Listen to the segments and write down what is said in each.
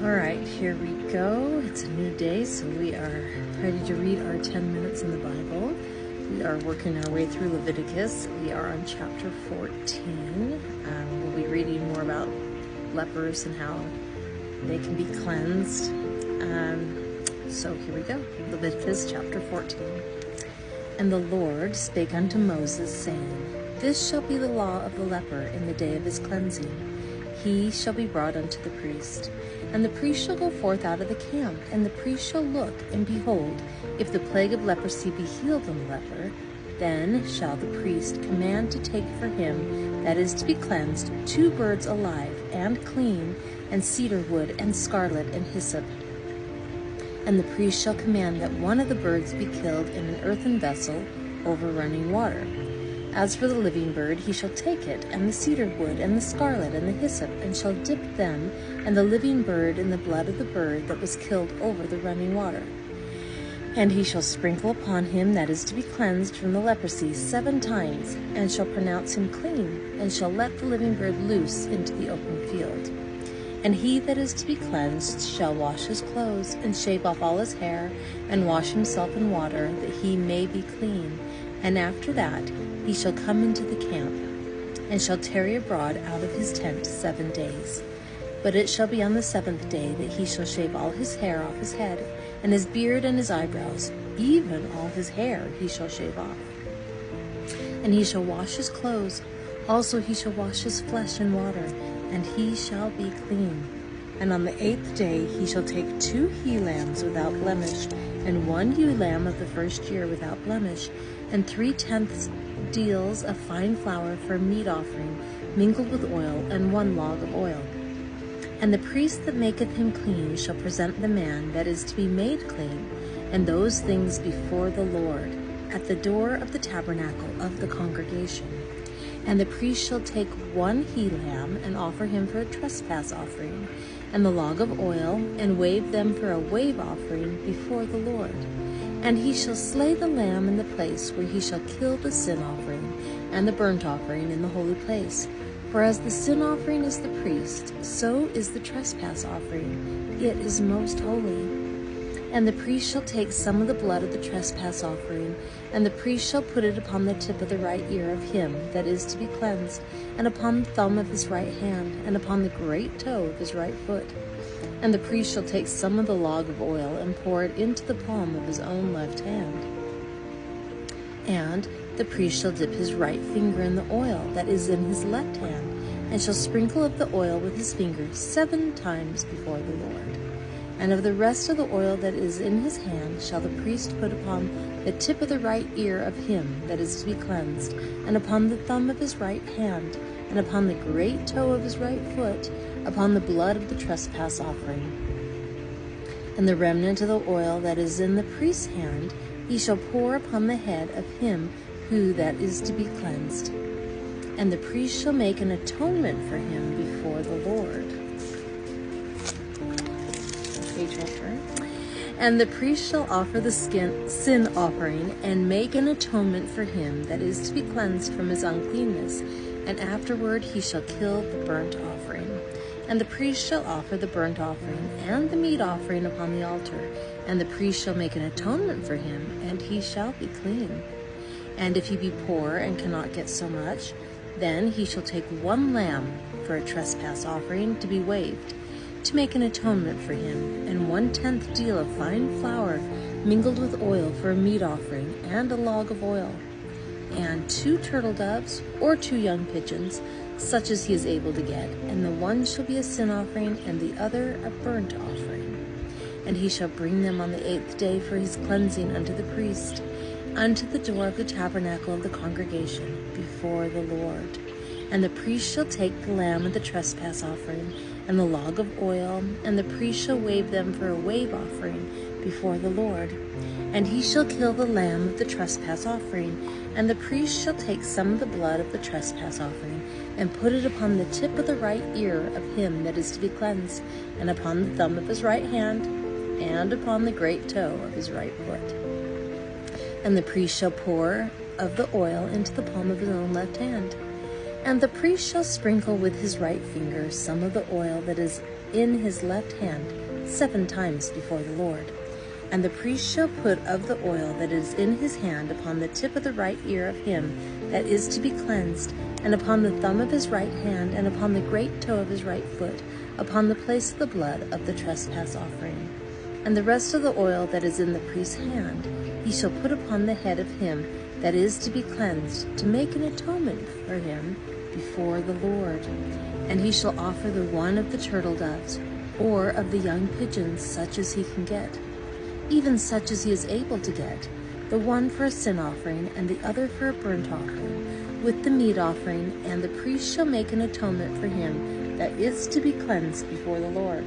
All right, here we go. It's a new day, so we are ready to read our 10 minutes in the Bible. We are working our way through Leviticus. We are on chapter 14. We'll be reading more about lepers and how they can be cleansed. So here we go. Leviticus chapter 14. And the Lord spake unto Moses, saying, This shall be the law of the leper in the day of his cleansing. He shall be brought unto the priest. And the priest shall go forth out of the camp, and the priest shall look, and behold, if the plague of leprosy be healed on the leper, then shall the priest command to take for him that is to be cleansed 2 birds alive and clean, and cedar wood, and scarlet, and hyssop. And the priest shall command that one of the birds be killed in an earthen vessel over running water. As for the living bird, he shall take it, and the cedar wood, and the scarlet, and the hyssop, and shall dip them and the living bird in the blood of the bird that was killed over the running water. And he shall sprinkle upon him that is to be cleansed from the leprosy 7 times, and shall pronounce him clean, and shall let the living bird loose into the open field. And he that is to be cleansed shall wash his clothes, and shave off all his hair, and wash himself in water, that he may be clean. And after that he shall come into the camp, and shall tarry abroad out of his tent 7 days. But it shall be on the 7th day that he shall shave all his hair off his head, and his beard and his eyebrows, even all his hair he shall shave off. And he shall wash his clothes, also he shall wash his flesh in water, and he shall be clean. And on the 8th day he shall take 2 he-lambs without blemish, and 1 ewe lamb of the first year without blemish, and 3/10 deals of fine flour for a meat offering, mingled with oil, and 1 log of oil. And the priest that maketh him clean shall present the man that is to be made clean, and those things before the Lord, at the door of the tabernacle of the congregation. And the priest shall take 1 he-lamb, and offer him for a trespass offering, and the log of oil, and wave them for a wave offering before the Lord. And he shall slay the lamb in the place where he shall kill the sin offering and the burnt offering in the holy place. For as the sin offering is the priest, so is the trespass offering. It is most holy. And the priest shall take some of the blood of the trespass offering, and the priest shall put it upon the tip of the right ear of him that is to be cleansed, and upon the thumb of his right hand, and upon the great toe of his right foot. And the priest shall take some of the log of oil, and pour it into the palm of his own left hand. And the priest shall dip his right finger in the oil that is in his left hand, and shall sprinkle of the oil with his finger 7 times before the Lord. And of the rest of the oil that is in his hand shall the priest put upon the tip of the right ear of him that is to be cleansed, and upon the thumb of his right hand, and upon the great toe of his right foot, upon the blood of the trespass offering. And the remnant of the oil that is in the priest's hand he shall pour upon the head of him who that is to be cleansed. And the priest shall make an atonement for him before the Lord. And the priest shall offer the sin offering, and make an atonement for him that is to be cleansed from his uncleanness, and afterward he shall kill the burnt offering. And the priest shall offer the burnt offering and the meat offering upon the altar, and the priest shall make an atonement for him, and he shall be clean. And if he be poor and cannot get so much, then he shall take 1 lamb for a trespass offering to be waved, to make an atonement for him, and 1/10 deal of fine flour mingled with oil for a meat offering, and a log of oil, and 2 turtle doves or 2 young pigeons, such as he is able to get, and the one shall be a sin offering, and the other a burnt offering. And he shall bring them on the 8th day for his cleansing unto the priest, unto the door of the tabernacle of the congregation, before the Lord. And the priest shall take the lamb of the trespass offering, and the log of oil, and the priest shall wave them for a wave offering before the Lord. And he shall kill the lamb of the trespass offering, and the priest shall take some of the blood of the trespass offering, and put it upon the tip of the right ear of him that is to be cleansed, and upon the thumb of his right hand, and upon the great toe of his right foot. And the priest shall pour of the oil into the palm of his own left hand. And the priest shall sprinkle with his right finger some of the oil that is in his left hand 7 times before the Lord. And the priest shall put of the oil that is in his hand upon the tip of the right ear of him that is to be cleansed, and upon the thumb of his right hand, and upon the great toe of his right foot, upon the place of the blood of the trespass offering. And the rest of the oil that is in the priest's hand he shall put upon the head of him that is to be cleansed, to make an atonement for him before the Lord. And he shall offer the one of the turtle doves, or of the young pigeons, such as he can get, even such as he is able to get, the one for a sin offering, and the other for a burnt offering, with the meat offering, and the priest shall make an atonement for him that is to be cleansed before the Lord.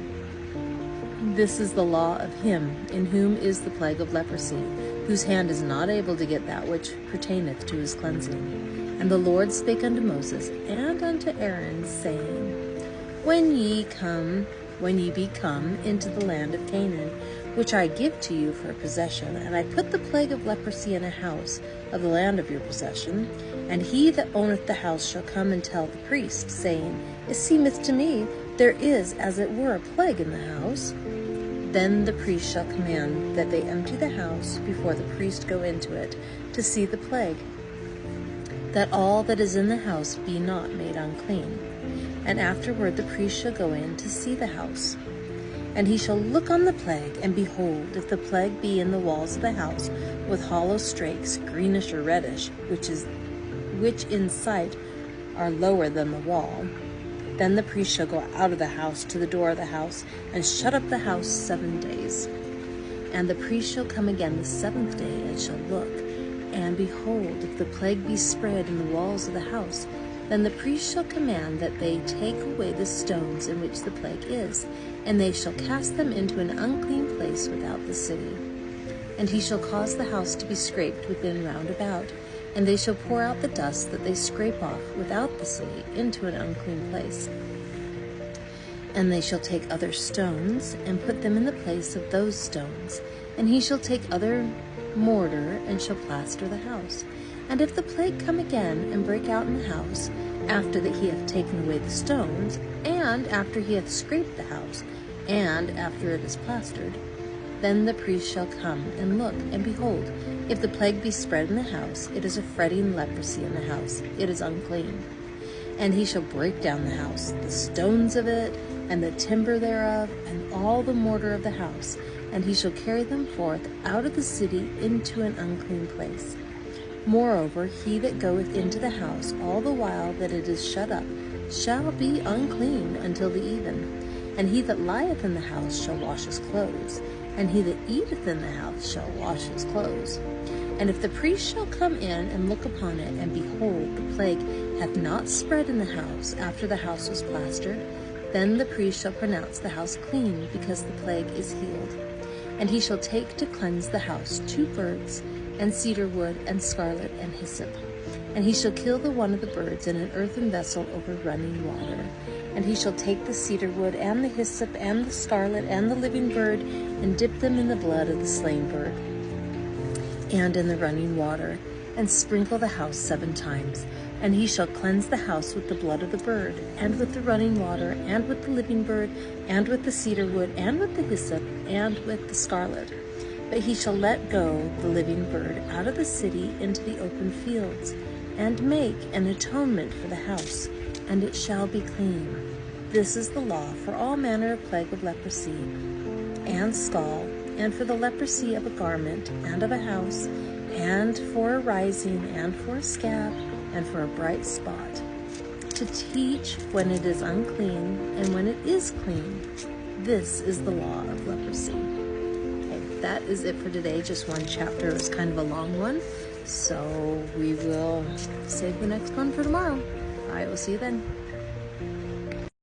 This is the law of him in whom is the plague of leprosy, whose hand is not able to get that which pertaineth to his cleansing. And the Lord spake unto Moses and unto Aaron, saying, When ye be come into the land of Canaan, which I give to you for a possession, and I put the plague of leprosy in a house of the land of your possession, and he that owneth the house shall come and tell the priest, saying, It seemeth to me there is as it were a plague in the house. Then the priest shall command that they empty the house before the priest go into it to see the plague, that all that is in the house be not made unclean. And afterward the priest shall go in to see the house. And he shall look on the plague, and behold, if the plague be in the walls of the house, with hollow strakes, greenish or reddish, which in sight are lower than the wall, then the priest shall go out of the house to the door of the house, and shut up the house 7 days. And the priest shall come again the 7th day, and shall look. And behold, if the plague be spread in the walls of the house, then the priest shall command that they take away the stones in which the plague is, and they shall cast them into an unclean place without the city. And he shall cause the house to be scraped within round about, and they shall pour out the dust that they scrape off without the city into an unclean place. And they shall take other stones, and put them in the place of those stones. And he shall take other mortar, and shall plaster the house. And if the plague come again, and break out in the house, after that he hath taken away the stones, and after he hath scraped the house, and after it is plastered, then the priest shall come and look, and behold, if the plague be spread in the house, it is a fretting leprosy in the house, it is unclean. And he shall break down the house, the stones of it, and the timber thereof, and all the mortar of the house, and he shall carry them forth out of the city into an unclean place. Moreover, he that goeth into the house all the while that it is shut up shall be unclean until the even. And he that lieth in the house shall wash his clothes, and he that eateth in the house shall wash his clothes. And if the priest shall come in and look upon it, and behold, the plague hath not spread in the house after the house was plastered, then the priest shall pronounce the house clean, because the plague is healed. And he shall take to cleanse the house 2 birds, and cedar wood, and scarlet, and hyssop. And he shall kill the one of the birds in an earthen vessel over running water. And he shall take the cedar wood, and the hyssop, and the scarlet, and the living bird, and dip them in the blood of the slain bird, and in the running water, and sprinkle the house 7 times. And he shall cleanse the house with the blood of the bird, and with the running water, and with the living bird, and with the cedar wood, and with the hyssop, and with the scarlet. But he shall let go the living bird out of the city into the open fields, and make an atonement for the house, and it shall be clean. This is the law for all manner of plague of leprosy, and scall, and for the leprosy of a garment, and of a house, and for a rising, and for a scab, and for a bright spot, to teach when it is unclean, and when it is clean. This is the law of leprosy. That is it for today. Just one chapter. It was kind of a long one, so we will save the next one for tomorrow. All right, we'll see you then.